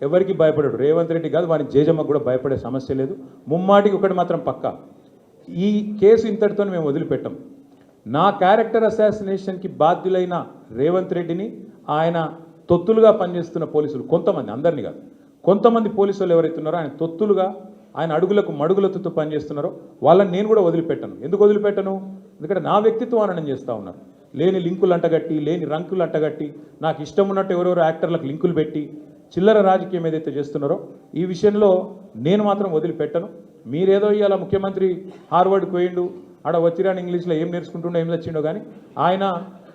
ఎవరికి భయపడడు. రేవంత్ రెడ్డి కాదు, వాని జేజమ్మకు కూడా భయపడే సమస్య లేదు. ముమ్మాటికి ఒకటి మాత్రం పక్కా, ఈ కేసు ఇంతటితో మేము వదిలిపెట్టాం. నా క్యారెక్టర్ అసాసినేషన్కి బాధ్యులైన రేవంత్ రెడ్డిని ఆయన తొత్తులుగా పనిచేస్తున్న పోలీసులు కొంతమంది, అందరినీ కాదు, కొంతమంది పోలీసులు ఎవరైతే ఉన్నారో ఆయన తొత్తులుగా, ఆయన అడుగులకు మడుగులతో పనిచేస్తున్నారో వాళ్ళని నేను కూడా వదిలిపెట్టను. ఎందుకు వదిలిపెట్టను? ఎందుకంటే నా వ్యక్తిత్వం అననం చేస్తూ ఉన్నారు. లేని లింకులు అంటగట్టి, లేని రంకులు అంటగట్టి, నాకు ఇష్టం ఉన్నట్టు ఎవరెవరో యాక్టర్లకు లింకులు పెట్టి చిల్లర రాజకీయం ఏదైతే చేస్తున్నారో ఈ విషయంలో నేను మాత్రం వదిలిపెట్టను. మీరేదో ఇవాళ ముఖ్యమంత్రి హార్వర్డ్కి పోయిండు, ఆడ వచ్చిరాని ఇంగ్లీష్లో ఏం నేర్చుకుంటుండో ఏం తెచ్చిండో కానీ ఆయన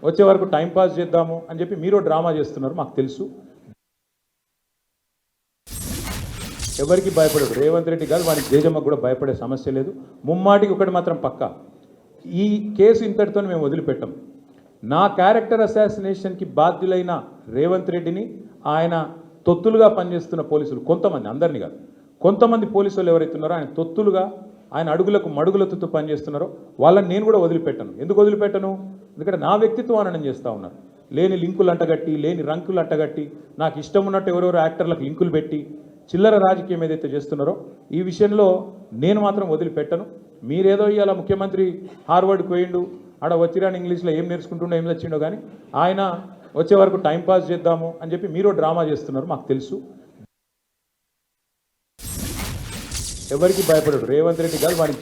వచ్చే వరకు టైంపాస్ చేద్దాము అని చెప్పి మీరు డ్రామా చేస్తున్నారు, మాకు తెలుసు. ఎవరికి భయపడడు. రేవంత్ రెడ్డి కాదు, వాని జేజమ్మకు కూడా భయపడే సమస్య లేదు. ముమ్మాటికి ఒకటి మాత్రం పక్కా, ఈ కేసు ఇంతటితో మేము వదిలిపెట్టాం. నా క్యారెక్టర్ అసాసినేషన్కి బాధ్యులైన రేవంత్ రెడ్డిని ఆయన తొత్తులుగా పనిచేస్తున్న పోలీసులు కొంతమంది, అందరినీ కాదు, కొంతమంది పోలీసులు ఎవరైతే ఉన్నారో ఆయన తొత్తులుగా, ఆయన అడుగులకు మడుగులతో పనిచేస్తున్నారో వాళ్ళని నేను కూడా వదిలిపెట్టను. ఎందుకు వదిలిపెట్టను? ఎందుకంటే నా వ్యక్తిత్వం అననం చేస్తూ ఉన్నారు. లేని లింకులు అంటగట్టి, లేని రంకులు అంటగట్టి, నాకు ఇష్టం ఉన్నట్టు ఎవరెవరో యాక్టర్లకు లింకులు పెట్టి చిల్లర రాజకీయం ఏదైతే చేస్తున్నారో ఈ విషయంలో నేను మాత్రం వదిలిపెట్టను. మీరేదో ఇవాళ ముఖ్యమంత్రి హార్వర్డ్కి పోయిండు, ఆడ వచ్చిరాని ఇంగ్లీష్లో ఏం నేర్చుకుంటుండో ఏం తెచ్చిండో కానీ ఆయన వచ్చే వరకు టైంపాస్ చేద్దాము అని చెప్పి మీరు డ్రామా చేస్తున్నారు, మాకు తెలుసు. ఎవరికి భయపడడు. రేవంత్ రెడ్డి కాదు, వాని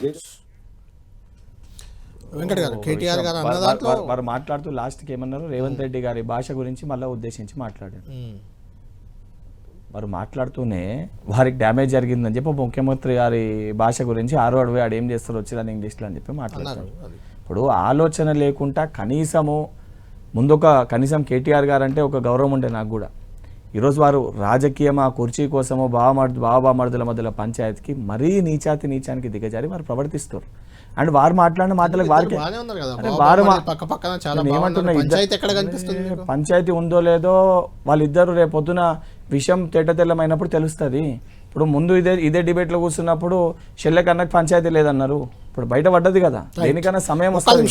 వెంకట్ గారు, కేటీఆర్ గారు అన్న దాంట్లో వారు మాట్లాడుతూ లాస్ట్కి ఏమన్నారు, రేవంత్ రెడ్డి గారి భాష గురించి మళ్ళీ ఉద్దేశించి మాట్లాడారు. వారు మాట్లాడుతూనే వారికి డ్యామేజ్ జరిగిందని చెప్పి ముఖ్యమంత్రి గారి భాష గురించి హార్వర్డ్ పోయి ఆడు ఏం చేస్తారు వచ్చిరాని ఇంగ్లీష్లో అని చెప్పి మాట్లాడారు. ఇప్పుడు ఆలోచన లేకుండా కనీసము ముందొక కనీసం కేటీఆర్ గారు అంటే ఒక గౌరవం ఉండే నాకు కూడా. ఈరోజు వారు రాజకీయం ఆ కుర్చీ కోసమో బావబామర్దుల మధ్యలో పంచాయతీకి మరీ నీచానికి దిగజారి వారు ప్రవర్తిస్తారు. అండ్ వారు మాట్లాడిన మాటలకు వారికి ఏమంటున్నా, పంచాయతీ ఉందో లేదో వాళ్ళిద్దరు రేపొద్దున విషయం తేటతెల్లమైనప్పుడు తెలుస్తుంది. ఇప్పుడు ముందు ఇదే డిబేట్లో కూర్చున్నప్పుడు షెల్లె కన్నకు పంచాయతీ లేదన్నారు, ఇప్పుడు బయట పడ్డది కదా, దేనికైనా సమయం వస్తుంది.